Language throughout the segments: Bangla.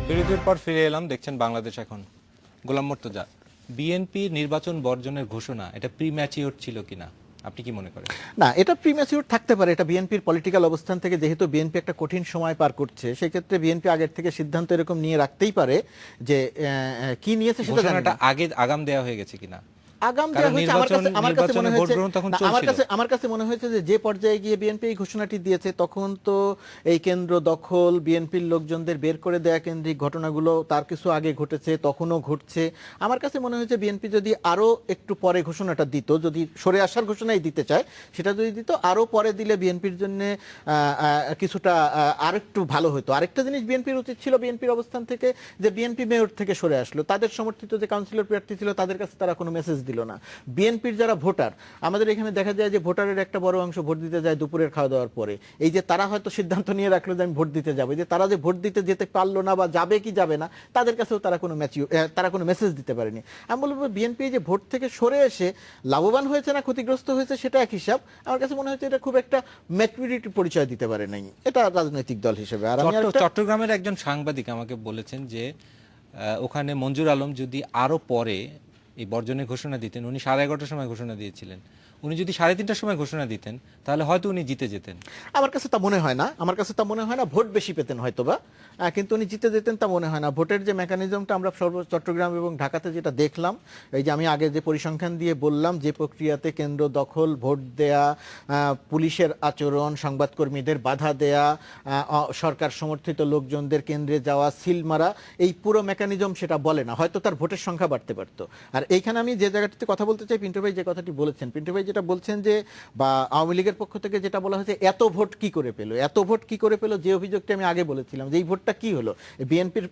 বিরতির পর ফিরে এলাম, দেখছেন বাংলাদেশ এখন। গোলাম মুর্তজা, বিএনপি নির্বাচন বর্জনের ঘোষণা এটা প্রিম্যাচিওর ছিল কিনা আপনি কি মনে করেন? না, এটা প্রিম্যাচিউর থাকতে পারে। এটা বিএনপির পলিটিক্যাল অবস্থান থেকে, যেহেতু বিএনপি একটা কঠিন সময় পার করছে, সেই ক্ষেত্রে বিএনপি আগের থেকে সিদ্ধান্ত এরকম নিয়ে রাখতেই পারে যে কি নিয়েছে সেটা জানি ঘোষণাটা না। আগে আগাম দেওয়া হয়ে গেছে কিনা? আগাম কারণ দেওয়া হয়েছে। নির্বাচনে ভোট গ্রহণ তখন চলছিল। আমার কাছে মনে হয়েছে যে পর্যায়ে গিয়ে বিএনপি এই ঘোষণাটি দিয়েছে, তখন তো এই কেন্দ্র দখল, বিএনপির লোকজনদের বের করে দেয়া কেন্দ্রিক ঘটনাগুলো তার কিছু আগে ঘটেছে, তখনও ঘটছে। আমার কাছে মনে হয়েছে বিএনপি যদি আরো একটু পরে ঘোষণাটা দিত, যদি সরে আসার ঘোষণাই দিতে চায়, সেটা যদি দিত আরো পরে দিলে বিএনপির জন্য কিছুটা আরেকটু ভালো হতো। আরেকটা জিনিস বিএনপির উচিত ছিল, বিএনপির অবস্থান থেকে, যে বিএনপি মেয়র থেকে সরে আসলো, তাদের সমর্থিত যে কাউন্সিলর প্রার্থী ছিল তাদের কাছে তারা কোনো মেসেজ দিল না। বিএনপির যারা ভোটার, আমাদের এখানে দেখা যায় যে ভোটারের একটা বড় অংশ ভোট দিতে যায় দুপুরের খাওয়া দাওয়ার পরে। এই যে তারা হয়তো সিদ্ধান্ত নিয়ে রাখলো যে আমি ভোট দিতে যাবো, যে তারা যে ভোট দিতে যেতে পারলো না বা যাবে কি যাবে না, তাদের কাছেও তারা কোনো মেসেজ দিতে পারেনি। আমি বলবো বিএনপি যে ভোট থেকে সরে এসে লাভবান হয়েছে না ক্ষতিগ্রস্ত হয়েছে সেটা এক হিসাব। আমার কাছে মনে হচ্ছে এটা খুব একটা ম্যাচুরিটি পরিচয় দিতে পারে নাই এটা রাজনৈতিক দল হিসেবে। আর আমি চট্টগ্রামের একজন সাংবাদিক আমাকে বলেছেন যে ওখানে মঞ্জুর আলম যদি আরো পরে এই বর্জনের ঘোষণা দিতেন, উনি 11:30টার সময় ঘোষণা দিয়েছিলেন, উনি যদি 3:30টার সময় ঘোষণা দিতেন তাহলে হয়তো উনি জিতে যেতেন। আমার কাছে তা মনে হয় না। আমার কাছে তা মনে হয় না। ভোট বেশি পেতেন হয়তোবা, কিন্তু উনি জিতে যেতেন তা মনে হয় না। ভোটের যে মেকানিজমটা আমরা চট্টগ্রাম এবং ঢাকাতে যেটা দেখলাম, এই যে আমি আগে যে পরিসংখ্যান দিয়ে বললাম, যে প্রক্রিয়াতে কেন্দ্র দখল, ভোট দেয়া, পুলিশের আচরণ, সংবাদকর্মীদের বাধা দেয়া, সরকার সমর্থিত লোকজনদের কেন্দ্রে যাওয়া, সিল মারা, এই পুরো মেকানিজম সেটা বলে না। হয়তো তার ভোটের সংখ্যা বাড়তে পারতো। আর এইখানে আমি যে জায়গাটিতে কথা বলতে চাই, পিন্টু ভাই যে কথাটি বলেছেন, পিন্টু ভাই যেটা বলছেন যে, বা আওয়ামী লীগের পক্ষ থেকে যেটা বলা হয়েছে, এত ভোট কি করে পেল, এত ভোট কি করে পেল, যে অভিযোগটি আমি আগে বলেছিলাম যে এই ভোটটা কি হলো, বিএনপির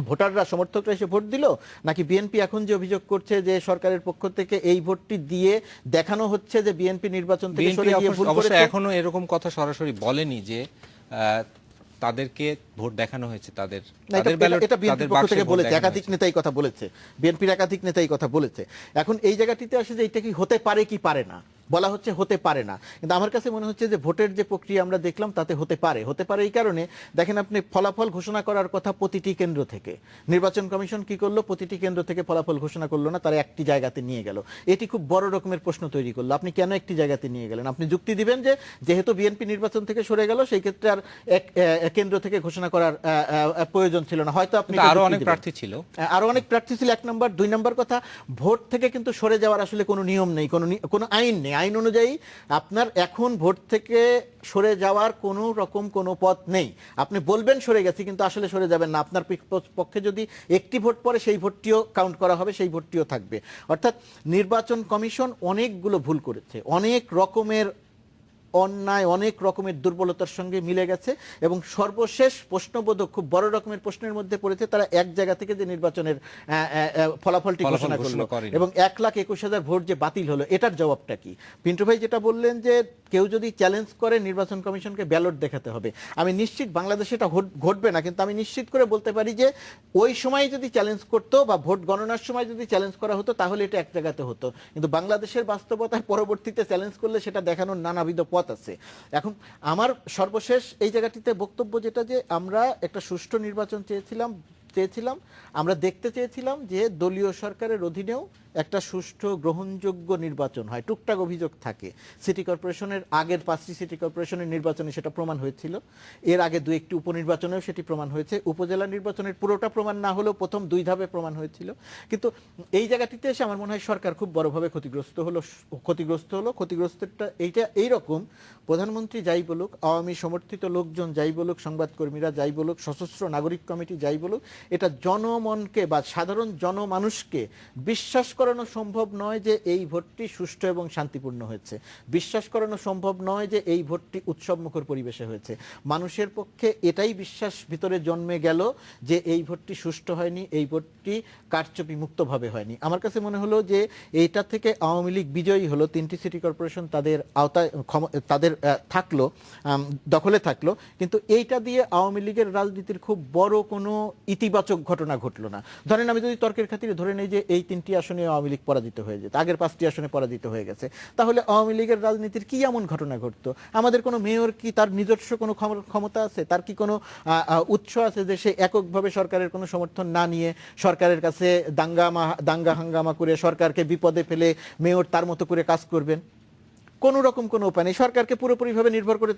ভোটাররা, সমর্থকরা এসে ভোট দিল, নাকি বিএনপি এখন যে অভিযোগ করছে যে সরকারের পক্ষ থেকে এই ভোটটি দিয়ে দেখানো হচ্ছে যে বিএনপি নির্বাচন থেকে সরে গিয়ে ভুল করেছে। এখনো এরকম কথা সরাসরি বলেনি যে তাদেরকে ভোট দেখানো হয়েছে, তাদের এটা বিএনপির পক্ষ থেকে বলেছে, একাধিক নেতাই কথা বলেছে, বিএনপির একাধিক নেতাই কথা বলেছে। এখন এই জায়গাটিতে আসে যে এটা কি হতে পারে কি পারে না, বলা হচ্ছে হতে পারে না, কিন্তু আমার কাছে মনে হচ্ছে যে ভোটের যে প্রক্রিয়া আমরা দেখলাম তাতে হতে পারে এই কারণে। দেখেন আপনি, ফলাফল ঘোষণা করার কথা প্রতিটি কেন্দ্র থেকে, নির্বাচন কমিশন কি করলো, প্রতিটি কেন্দ্র থেকে ফলাফল ঘোষণা করলো না, তারা একটি জায়গাতে নিয়ে গেল। এটি খুব বড় রকমের প্রশ্ন তৈরি করলো। আপনি কেন একটি জায়গাতে নিয়ে গেলেন? আপনি যুক্তি দিবেন যে যেহেতু বিএনপি নির্বাচন থেকে সরে গেল, সেই ক্ষেত্রে আর এক কেন্দ্র থেকে ঘোষণা করার প্রয়োজন ছিল না। হয়তো আপনি আরো অনেক প্রার্থী ছিল, এক নম্বর। দুই নম্বর কথা, ভোট থেকে কিন্তু সরে যাওয়ার আসলে কোনো নিয়ম নেই, কোনো আইন নেই। আইন অনুযায়ী আপনার এখন ভোট থেকে সরে যাওয়ার কোনো রকম কোনো পথ নেই। আপনি বলবেন সরে গেছি, কিন্তু আসলে সরে যাবেন না। আপনার পক্ষে যদি একটি ভোট পড়ে, সেই ভোটটিও কাউন্ট করা হবে, সেই ভোটটিও থাকবে। অর্থাৎ নির্বাচন কমিশন অনেকগুলো ভুল করেছে, অনেক রকমের অন্যায়, অনেক রকমের দুর্বলতার সঙ্গে মিলে গেছে, এবং সর্বশেষ প্রশ্নবোধক খুব বড় রকমের প্রশ্নের মধ্যে পড়েছে তারা এক জায়গা থেকে যে নির্বাচনের ফলাফলটি ঘোষণা করলো এবং 1,21,000 ভোট যে বাতিল হলো, এটার জবাবটা কি? পিন্টু ভাই যেটা বললেন যে কেউ যদি চ্যালেঞ্জ করে নির্বাচন কমিশনকে ব্যালট দেখাতে হবে, আমি নিশ্চিত বাংলাদেশে এটা ঘটবে না, কিন্তু আমি নিশ্চিত করে বলতে পারি যে ওই সময় যদি চ্যালেঞ্জ করতো বা ভোট গণনার সময় যদি চ্যালেঞ্জ করা হতো, তাহলে এটা এক জায়গাতে হতো। কিন্তু বাংলাদেশের বাস্তবতার পরবর্তীতে চ্যালেঞ্জ করলে সেটা দেখানোর নানাবিধ পথ আছে। এখন আমার সর্বশেষ এই জায়গাটিতে বক্তব্য যেটা, যে আমরা একটা সুষ্ঠু নির্বাচন চেয়েছিলাম, আমরা দেখতে চেয়েছিলাম যে দলীয় সরকারের অধীনেও একটা সুষ্ঠু গ্রহণযোগ্য নির্বাচন হয়। টুকটাক অভিযোগ থাকে, সিটি কর্পোরেশনের আগের 5টি সিটি কর্পোরেশনের নির্বাচনে সেটা প্রমাণ হয়েছিল, এর আগে 2-1টি উপনির্বাচনেও সেটি প্রমাণ হয়েছে, উপজেলা নির্বাচনের পুরোটা প্রমাণ না হলেও প্রথম 2 ধাপে প্রমাণ হয়েছিল। কিন্তু এই জায়গাটিতে এসে আমার মনে হয় সরকার খুব বড়ভাবে ক্ষতিগ্রস্তটা এইরকম, প্রধানমন্ত্রী যাই বলুক, আওয়ামী সমর্থিত লোকজন যাই বলুক, সংবাদকর্মীরা যাই বলুক, সশস্ত্র নাগরিক কমিটি যাই বলুক, এটা জনমনকে বা সাধারণ জনমানুষকে বিশ্বাস করানো সম্ভব নয় যে এই ভোটটি সুষ্ঠু এবং শান্তিপূর্ণ হয়েছে। বিশ্বাস করানো সম্ভব নয় যে এই ভোটটি উৎসবমুখর পরিবেশে হয়েছে। মানুষের পক্ষে এটাই বিশ্বাস ভিতরে জন্মে গেল যে এই ভোটটি সুষ্ঠু হয়নি, এই ভোটটি কারচুপি মুক্তভাবে হয়নি। আমার কাছে মনে হলো যে এইটা থেকে আওয়ামী লীগ বিজয়ী হলো, 3টি সিটি কর্পোরেশন তাদের আওতায় তাদের থাকলো, দখলে থাকলো, কিন্তু এইটা দিয়ে আওয়ামী লীগের রাজনীতির খুব বড় কোনো ইতিবাচক ঘটনা ঘটলো না। ধরেন আমি যদি তর্কের খাতিরে ধরে নেই যে এই 3টি আসনে আওয়ামী লীগ পরাজিত হয়ে যেত, আগের 5টি আসনে পরাজিত হয়ে গেছে। তাহলে আওয়ামী লীগের রাজনীতির কি এমন ঘটনা ঘটতো? আমাদের কোনো মেয়র কি তার নিজস্ব কোনো ক্ষমতা আছে? তার কি কোনো উৎস আছে যে সে এককভাবে সরকারের কোনো সমর্থন না নিয়ে সরকারের কাছে দাঙ্গা হাঙ্গামা করে সরকারকে বিপদে ফেলে মেয়র তার মতো করে কাজ করবেন? কোনো রকম কোনো উপায় নেই। সরকারকে পুরোপুরিভাবে নির্ভর করে,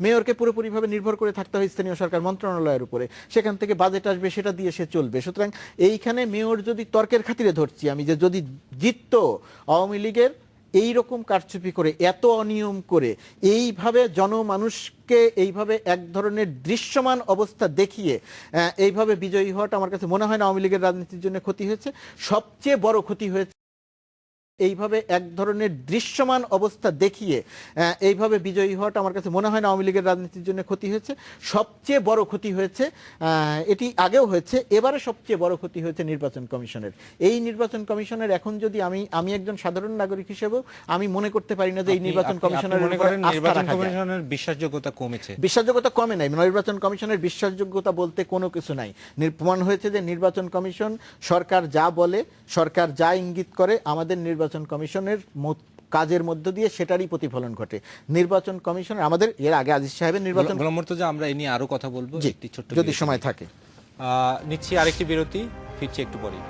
মেয়রকে পুরোপুরিভাবে নির্ভর করে থাকতে হয় স্থানীয় সরকার মন্ত্রণালয়ের উপরে, সেখান থেকে বাজেট আসবে, সেটা দিয়ে সে চলবে। সুতরাং এইখানে মেয়র যদি তর্কের খাতিরে ধরছি আমি, যে যদি জিততো আওয়ামী লীগের এই রকম কারচুপি করে, এত অনিয়ম করে, এইভাবে জনমানুষকে এইভাবে এক ধরনের দৃশ্যমান অবস্থা দেখিয়ে এইভাবে বিজয়ী হওয়াটা আমার কাছে মনে হয় না আওয়ামী লীগের রাজনীতির জন্য ক্ষতি হয়েছে। সবচেয়ে বড় ক্ষতি হয়েছে এইভাবে এক ধরনের দৃশ্যমান অবস্থা দেখিয়ে এইভাবে বিজয়ী হওয়াটা আমার কাছে মনে হয় না আওয়ামী লীগের রাজনীতির জন্য ক্ষতি হয়েছে। সবচেয়ে বড় ক্ষতি হয়েছে, এটি আগেও হয়েছে, এবারে সবচেয়ে বড় ক্ষতি হয়েছে নির্বাচন কমিশনের। এই নির্বাচন কমিশনের এখন যদি আমি একজন সাধারণ নাগরিক হিসেবেও আমি মনে করতে পারি না যে এই নির্বাচন কমিশনের নির্বাচন কমিশনের বিশ্বাসযোগ্যতা কমেছে। বিশ্বাসযোগ্যতা কমে নাই। নির্বাচন কমিশনের বিশ্বাসযোগ্যতা বলতে কোনো কিছু নাই। প্রমাণ হয়েছে যে নির্বাচন কমিশন সরকার যা বলে, সরকার যা ইঙ্গিত করে, আমাদের নির্বাচন কমিশনের কাজের মধ্য দিয়ে সেটারই প্রতিফলন ঘটে। নির্বাচন কমিশনের আমাদের এর আগে আজিজ সাহেবের নির্বাচন, গোলাম মুর্তজা, আমরা এই নিয়ে আরো কথা বলবো একটি ছোট্ট যদি সময় থাকে। নিচ্ছি আরেকটি বিরতি, ফিরছি একটু পরেই।